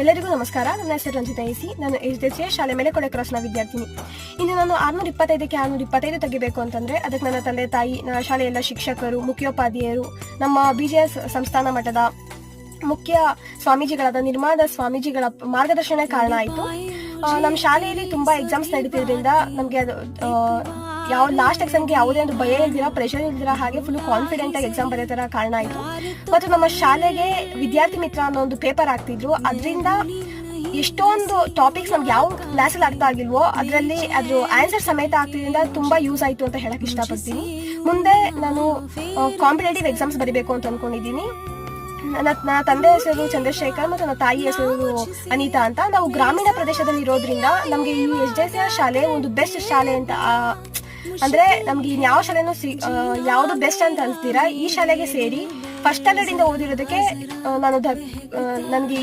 ಎಲ್ಲರಿಗೂ ನಮಸ್ಕಾರ. ನನ್ನ ಹೆಸರು ರಂಜಿತಾ ಎಸಿ. ನಾನು HDCA ಶಾಲೆ ಮೇಲೆಕೊಡೆ ಕ್ರಾಸ್ನ ವಿದ್ಯಾರ್ಥಿನಿ. ಇನ್ನು ನಾನು 625ಕ್ಕೆ 625 ತೆಗಿಬೇಕು ಅಂತಂದರೆ ಅದಕ್ಕೆ ನನ್ನ ತಂದೆ ತಾಯಿ, ನನ್ನ ಶಾಲೆಯೆಲ್ಲ ಶಿಕ್ಷಕರು, ಮುಖ್ಯೋಪಾಧ್ಯಾಯರು, ನಮ್ಮ BJS ಸಂಸ್ಥಾನ ಮಟ್ಟದ ಮುಖ್ಯ ಸ್ವಾಮೀಜಿಗಳಾದ ನಿರ್ಮಾಣದ ಸ್ವಾಮೀಜಿಗಳ ಮಾರ್ಗದರ್ಶನ ಕಾರಣ ಆಯಿತು. ನಮ್ಮ ಶಾಲೆಯಲ್ಲಿ ತುಂಬ ಎಕ್ಸಾಮ್ಸ್ ನಡೀತಿದ್ರಿಂದ ನಮಗೆ ಅದು ಯಾವ ಲಾಸ್ಟ್ ಎಕ್ಸಾಮ್ಗೆ ಯಾವುದೇ ಒಂದು ಭಯ ಇಲ್ದಿರ, ಪ್ರೆಷರ್ ಇಲ್ದಿರ, ಹಾಗೆ ಫುಲ್ ಕಾನ್ಫಿಡೆಂಟ್ ಆಗಿ ಎಕ್ಸಾಮ್ ಬರೆಯೋ ಥರ ಕಾರಣ ಆಯಿತು. ಮತ್ತು ನಮ್ಮ ಶಾಲೆಗೆ ವಿದ್ಯಾರ್ಥಿ ಮಿತ್ರ ಅನ್ನೋ ಒಂದು ಪೇಪರ್ ಆಗ್ತಿದ್ರು. ಅದರಿಂದ ಎಷ್ಟೊಂದು ಟಾಪಿಕ್ಸ್ ನಮ್ಗೆ ಯಾವ ಕ್ಲಾಸಲ್ಲಿ ಅರ್ಥ ಆಗಿಲ್ವೋ ಅದರಲ್ಲಿ ಅದ್ರ ಆನ್ಸರ್ ಸಮೇತ ಆಗ್ತಿದ್ರಿಂದ ತುಂಬ ಯೂಸ್ ಆಯಿತು ಅಂತ ಹೇಳಕ್ ಇಷ್ಟಪಡ್ತೀನಿ. ಮುಂದೆ ನಾನು ಕಾಂಪಿಟೇಟಿವ್ ಎಕ್ಸಾಮ್ಸ್ ಬರೀಬೇಕು ಅಂತ ಅಂದ್ಕೊಂಡಿದ್ದೀನಿ. ನನ್ನ ತಂದೆ ಹೆಸರು ಚಂದ್ರಶೇಖರ್ ಮತ್ತು ನನ್ನ ತಾಯಿ ಹೆಸರು ಅನಿತಾ ಅಂತ. ನಾವು ಗ್ರಾಮೀಣ ಪ್ರದೇಶದಲ್ಲಿ ಇರೋದ್ರಿಂದ ನಮಗೆ ಈ HDCA ಶಾಲೆ ಒಂದು ಬೆಸ್ಟ್ ಶಾಲೆ ಅಂತ, ಅಂದ್ರೆ ನಮ್ಗೆ ಯಾವ ಶಾಲೆನೂ ಯಾವುದು ಬೆಸ್ಟ್ ಅಂತ ಅನ್ಸ್ತೀರಾ ಈ ಶಾಲೆಗೆ ಸೇರಿ ಫಸ್ಟ್ ಸ್ಟ್ಯಾಂಡರ್ಡ್ ಇಂದ ಓದಿರೋದಕ್ಕೆ ನನಗೆ